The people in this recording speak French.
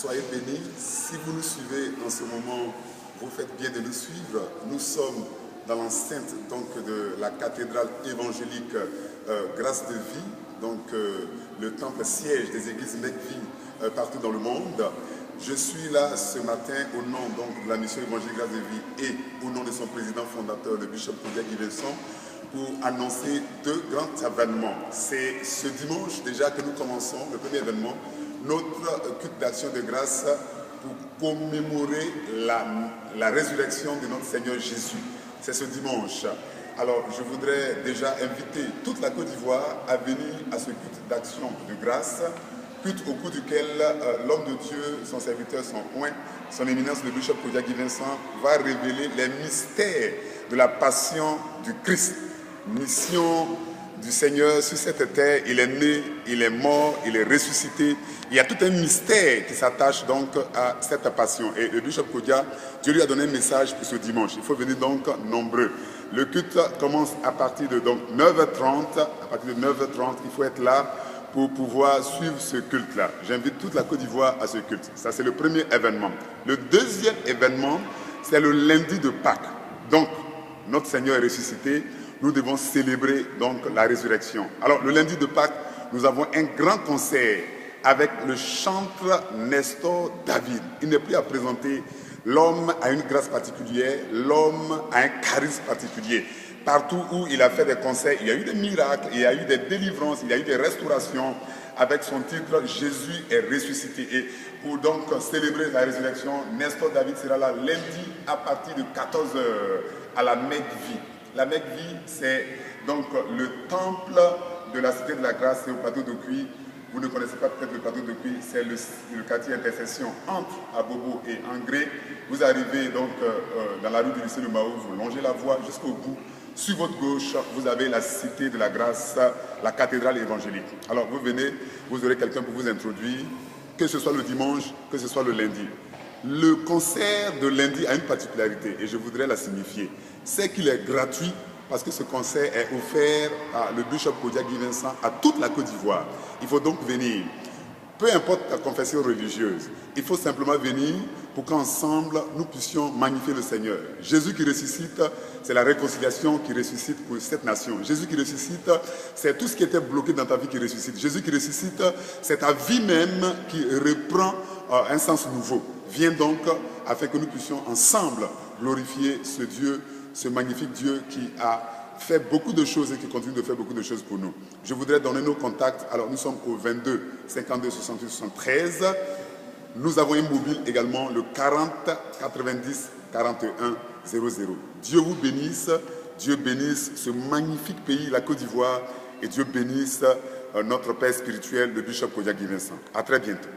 Soyez bénis. Si vous nous suivez en ce moment, vous faites bien de nous suivre. Nous sommes dans l'enceinte de la cathédrale évangélique Grâce de Vie, le temple siège des églises McVie partout dans le monde. Je suis là ce matin au nom de la mission évangélique Grâce de Vie et au nom de son président fondateur, le bishop Guy Vincent, pour annoncer deux grands événements. C'est ce dimanche déjà que nous commençons, le premier événement, notre culte d'action de grâce pour commémorer la résurrection de notre Seigneur Jésus. C'est ce dimanche. Alors, je voudrais déjà inviter toute la Côte d'Ivoire à venir à ce culte d'action de grâce, culte au cours duquel l'homme de Dieu, son serviteur, son oint, son éminence, le bishop Guy Vincent, va révéler les mystères de la passion du Christ. Mission du Seigneur sur cette terre, il est né, il est mort, il est ressuscité. Il y a tout un mystère qui s'attache donc à cette passion. Et le bishop Kodia, Dieu lui a donné un message pour ce dimanche. Il faut venir donc nombreux. Le culte commence à partir de 9h30. À partir de 9h30, il faut être là pour pouvoir suivre ce culte-là. J'invite toute la Côte d'Ivoire à ce culte. Ça, c'est le premier événement. Le deuxième événement, c'est le lundi de Pâques. Donc, notre Seigneur est ressuscité. Nous devons célébrer donc la résurrection. Alors, le lundi de Pâques, nous avons un grand concert avec le chantre Nestor David. Il n'est plus à présenter. L'homme a une grâce particulière, l'homme a un charisme particulier. Partout où il a fait des concerts, il y a eu des miracles, il y a eu des délivrances, il y a eu des restaurations avec son titre « Jésus est ressuscité ». Et pour donc célébrer la résurrection, Nestor David sera là lundi à partir de 14h à la McVie. La McVie, c'est donc le temple de la Cité de la Grâce, c'est au plateau de Cuy. Vous ne connaissez pas peut-être le plateau de Cuy, c'est le quartier intercession entre Abobo et Angré. Vous arrivez donc dans la rue du lycée de Mao, vous longez la voie jusqu'au bout. Sur votre gauche, vous avez la Cité de la Grâce, la cathédrale évangélique. Alors vous venez, vous aurez quelqu'un pour vous introduire, que ce soit le dimanche, que ce soit le lundi. Le concert de lundi a une particularité et je voudrais la signifier. C'est qu'il est gratuit parce que ce concert est offert par le bishop Guy Vincent à toute la Côte d'Ivoire. Il faut donc venir. Peu importe ta confession religieuse, il faut simplement venir pour qu'ensemble nous puissions magnifier le Seigneur. Jésus qui ressuscite, c'est la réconciliation qui ressuscite pour cette nation. Jésus qui ressuscite, c'est tout ce qui était bloqué dans ta vie qui ressuscite. Jésus qui ressuscite, c'est ta vie même qui reprend un sens nouveau. Viens donc afin que nous puissions ensemble glorifier ce Dieu, ce magnifique Dieu qui a fait beaucoup de choses et qui continue de faire beaucoup de choses pour nous. Je voudrais donner nos contacts. Alors nous sommes au 22 52 68 73. Nous avons un mobile également, le 40 90 41 00. Dieu vous bénisse. Dieu bénisse ce magnifique pays, la Côte d'Ivoire, et Dieu bénisse notre Père spirituel, le bishop Guy Vincent. À très bientôt.